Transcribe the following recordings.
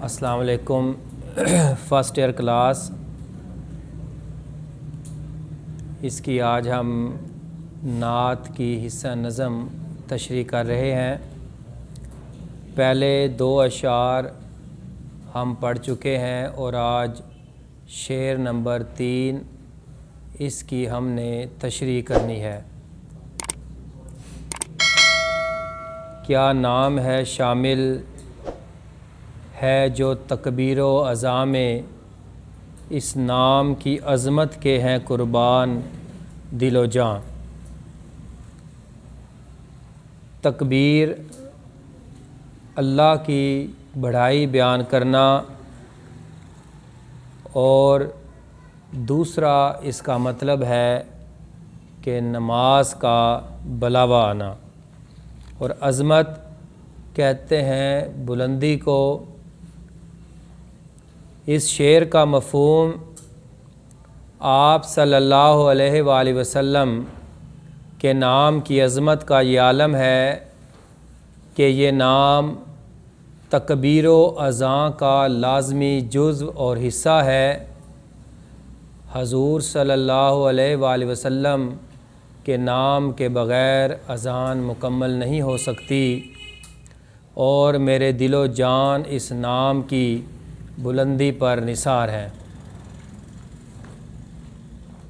السلام علیکم۔ First year class, اس کی آج ہم نعت کی حصہ نظم تشریح کر رہے ہیں۔ پہلے 2 اشعار ہم پڑھ چکے ہیں اور آج شعر نمبر 3 اس کی ہم نے تشریح کرنی ہے۔ کیا نام ہے شامل ہے جو تکبیر و اذاں میں، اس نام کی عظمت کے ہیں قربان دل و جاں۔ تکبیر اللہ کی بڑائی بیان کرنا، اور دوسرا اس کا مطلب ہے کہ نماز کا بلاوا آنا، اور عظمت کہتے ہیں بلندی کو۔ اس شعر کا مفہوم آپ صلی اللہ علیہ وآلہ وسلم کے نام کی عظمت کا یہ عالم ہے کہ یہ نام تکبیر و اذاں کا لازمی جزو اور حصہ ہے۔ حضور صلی اللہ علیہ وآلہ وسلم کے نام کے بغیر اذان مکمل نہیں ہو سکتی، اور میرے دل و جان اس نام کی بلندی پر نثار ہے۔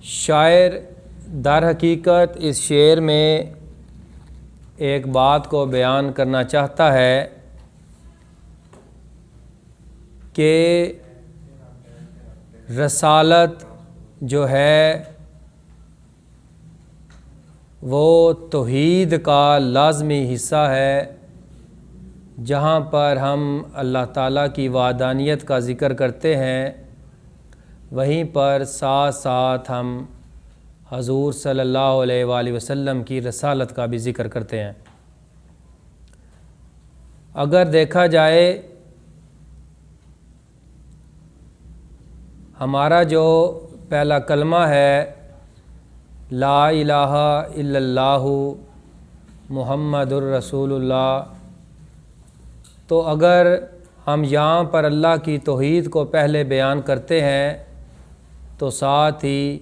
شاعر در حقیقت اس شعر میں ایک بات کو بیان کرنا چاہتا ہے کہ رسالت جو ہے وہ توحید کا لازمی حصہ ہے۔ جہاں پر ہم اللہ تعالیٰ کی وحدانیت کا ذکر کرتے ہیں، وہیں پر ساتھ ساتھ ہم حضور صلی اللہ علیہ وآلہ وسلم کی رسالت کا بھی ذکر کرتے ہیں۔ اگر دیکھا جائے ہمارا جو پہلا کلمہ ہے لا الہ الا اللہ محمد الرسول اللہ، تو اگر ہم یہاں پر اللہ کی توحید کو پہلے بیان کرتے ہیں تو ساتھ ہی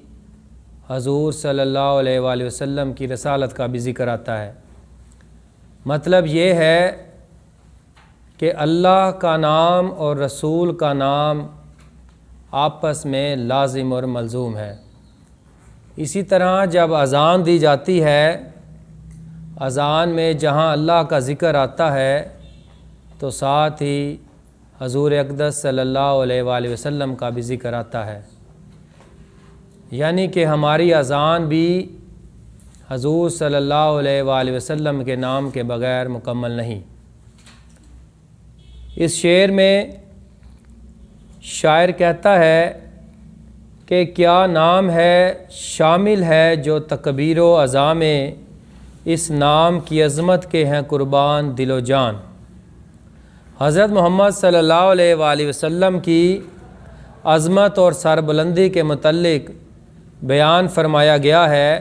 حضور صلی اللہ علیہ وآلہ وسلم کی رسالت کا بھی ذکر آتا ہے۔ مطلب یہ ہے کہ اللہ کا نام اور رسول کا نام آپس میں لازم اور ملزوم ہے۔ اسی طرح جب اذان دی جاتی ہے، اذان میں جہاں اللہ کا ذکر آتا ہے تو ساتھ ہی حضور اقدس صلی اللہ علیہ وآلہ وسلم کا بھی ذکر آتا ہے، یعنی کہ ہماری اذان بھی حضور صلی اللہ علیہ وآلہ وسلم کے نام کے بغیر مکمل نہیں۔ اس شعر میں شاعر کہتا ہے کہ کیا نام ہے شامل ہے جو تکبیر و اذاں میں، اس نام کی عظمت کے ہیں قربان دل و جان۔ حضرت محمد صلی اللہ علیہ وآلہ وسلم کی عظمت اور سربلندی کے متعلق بیان فرمایا گیا ہے۔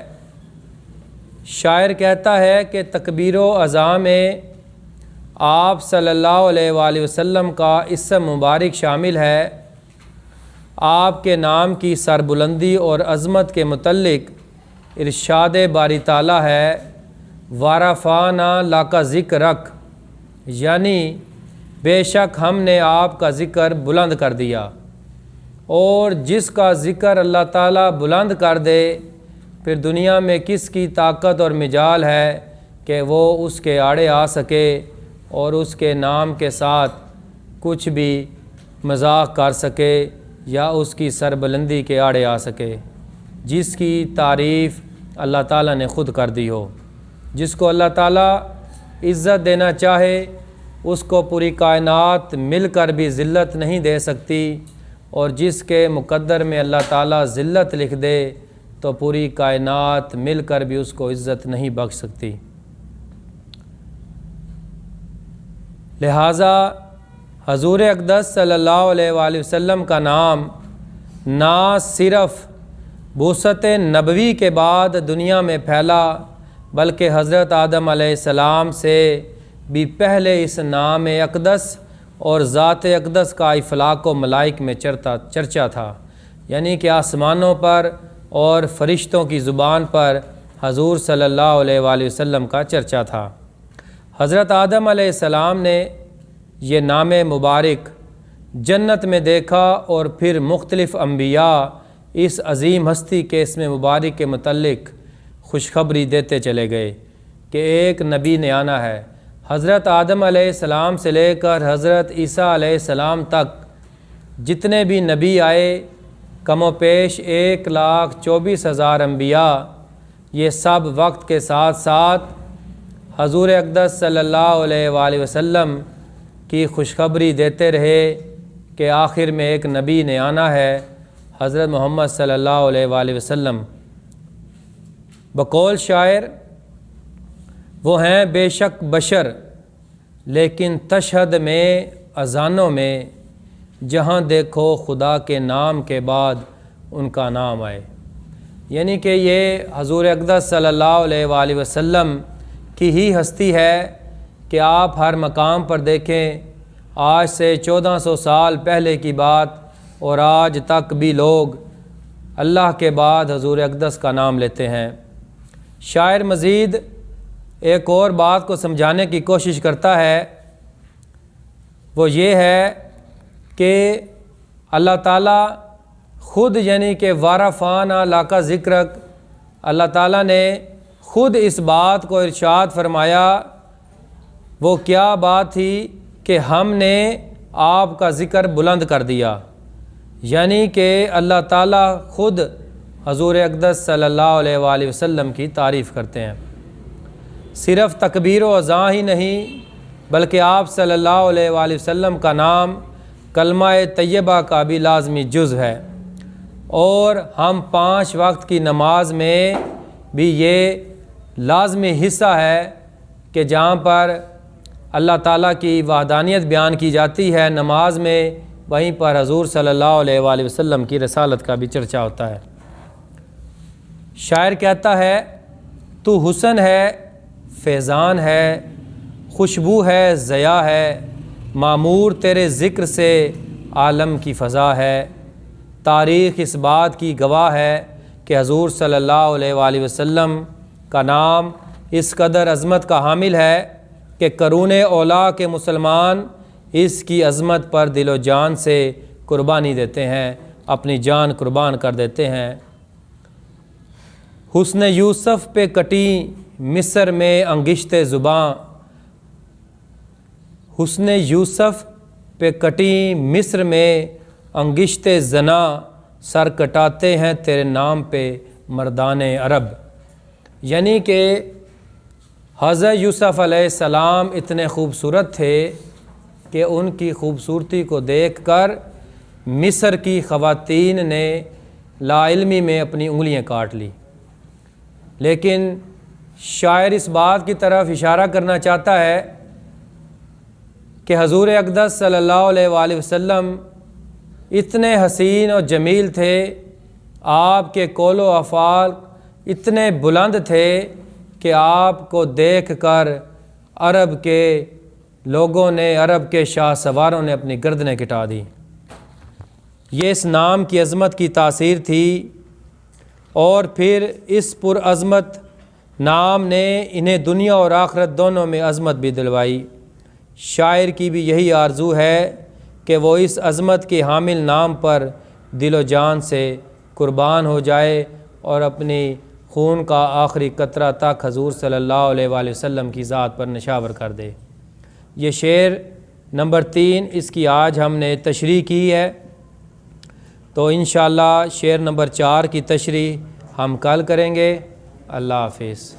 شاعر کہتا ہے کہ تکبیر و اذاں میں آپ صلی اللہ علیہ وآلہ وسلم کا اسم مبارک شامل ہے۔ آپ کے نام کی سربلندی اور عظمت کے متعلق ارشاد باری تعالیٰ ہے وَرَفَعْنَا لَكَ ذِکْرَکَ، یعنی بے شک ہم نے آپ کا ذکر بلند کر دیا۔ اور جس کا ذکر اللہ تعالیٰ بلند کر دے، پھر دنیا میں کس کی طاقت اور مجال ہے کہ وہ اس کے آڑے آ سکے اور اس کے نام کے ساتھ کچھ بھی مذاق کر سکے یا اس کی سربلندی کے آڑے آ سکے، جس کی تعریف اللہ تعالیٰ نے خود کر دی ہو۔ جس کو اللہ تعالیٰ عزت دینا چاہے اس کو پوری کائنات مل کر بھی ذلت نہیں دے سکتی، اور جس کے مقدر میں اللہ تعالیٰ ذلت لکھ دے تو پوری کائنات مل کر بھی اس کو عزت نہیں بخش سکتی۔ لہٰذا حضور اقدس صلی اللہ علیہ وآلہ وسلم کا نام نہ صرف بعثت نبوی کے بعد دنیا میں پھیلا، بلکہ حضرت آدم علیہ السلام سے بھی پہلے اس نام اقدس اور ذات اقدس کا افلاک و ملائک میں چرچا تھا، یعنی کہ آسمانوں پر اور فرشتوں کی زبان پر حضور صلی اللہ علیہ وآلہ وسلم کا چرچا تھا۔ حضرت آدم علیہ السلام نے یہ نام مبارک جنت میں دیکھا اور پھر مختلف انبیاء اس عظیم ہستی کے اسم مبارک کے متعلق خوشخبری دیتے چلے گئے کہ ایک نبی نے آنا ہے۔ حضرت آدم علیہ السلام سے لے کر حضرت عیسیٰ علیہ السلام تک جتنے بھی نبی آئے، کم و بیش 1,24,000 انبیاء، یہ سب وقت کے ساتھ ساتھ حضور اقدس صلی اللہ علیہ وآلہ وسلم کی خوشخبری دیتے رہے کہ آخر میں ایک نبی نے آنا ہے، حضرت محمد صلی اللہ علیہ وآلہ وسلم۔ بقول شاعر، وہ ہیں بے شک بشر لیکن تشہد میں اذانوں میں، جہاں دیکھو خدا کے نام کے بعد ان کا نام آئے۔ یعنی کہ یہ حضور اقدس صلی اللہ علیہ وآلہ وسلم کی ہی ہستی ہے کہ آپ ہر مقام پر دیکھیں، آج سے 1400 سال پہلے کی بات اور آج تک بھی لوگ اللہ کے بعد حضور اقدس کا نام لیتے ہیں۔ شاعر مزید ایک اور بات کو سمجھانے کی کوشش کرتا ہے، وہ یہ ہے کہ اللہ تعالیٰ خود، یعنی کہ وارفانہ لاکا ذکرک، اللہ تعالیٰ نے خود اس بات کو ارشاد فرمایا۔ وہ کیا بات تھی کہ ہم نے آپ کا ذکر بلند کر دیا، یعنی کہ اللہ تعالیٰ خود حضور اقدس صلی اللہ علیہ وآلہ وسلم کی تعریف کرتے ہیں۔ صرف تکبیر و اذان ہی نہیں بلکہ آپ صلی اللہ علیہ وآلہ وسلم کا نام کلمہ طیبہ کا بھی لازمی جز ہے، اور ہم 5 وقت کی نماز میں بھی یہ لازمی حصہ ہے کہ جہاں پر اللہ تعالیٰ کی وحدانیت بیان کی جاتی ہے نماز میں، وہیں پر حضور صلی اللہ علیہ وآلہ وسلم کی رسالت کا بھی چرچا ہوتا ہے۔ شاعر کہتا ہے، تو حسن ہے، فیضان ہے، خوشبو ہے، ضیاء ہے، معمور تیرے ذکر سے عالم کی فضا ہے۔ تاریخ اس بات کی گواہ ہے کہ حضور صلی اللہ علیہ وآلہ وسلم کا نام اس قدر عظمت کا حامل ہے کہ قرون اولیٰ کے مسلمان اس کی عظمت پر دل و جان سے قربانی دیتے ہیں، اپنی جان قربان کر دیتے ہیں۔ حسن یوسف پہ کٹی مصر میں انگشت زباں، حسن یوسف پہ کٹی مصر میں انگشت زنا، سر کٹاتے ہیں تیرے نام پہ مردان عرب۔ یعنی کہ حضرت یوسف علیہ السلام اتنے خوبصورت تھے کہ ان کی خوبصورتی کو دیکھ کر مصر کی خواتین نے لا علمی میں اپنی انگلیاں کاٹ لی، لیکن شاعر اس بات کی طرف اشارہ کرنا چاہتا ہے کہ حضور اقدس صلی اللہ علیہ وآلہ وسلم اتنے حسین اور جمیل تھے، آپ کے قول و افعال اتنے بلند تھے کہ آپ کو دیکھ کر عرب کے لوگوں نے، عرب کے شاہ سواروں نے اپنی گردنیں کٹا دی۔ یہ اس نام کی عظمت کی تاثیر تھی، اور پھر اس پرعظمت نام نے انہیں دنیا اور آخرت دونوں میں عظمت بھی دلوائی۔ شاعر کی بھی یہی آرزو ہے کہ وہ اس عظمت کے حامل نام پر دل و جان سے قربان ہو جائے اور اپنی خون کا آخری قطرہ تک حضور صلی اللہ علیہ وآلہ وسلم کی ذات پر نشاور کر دے۔ یہ شعر نمبر 3، اس کی آج ہم نے تشریح کی ہے، تو انشاءاللہ شعر نمبر 4 کی تشریح ہم کل کریں گے۔ اللہ حافظ۔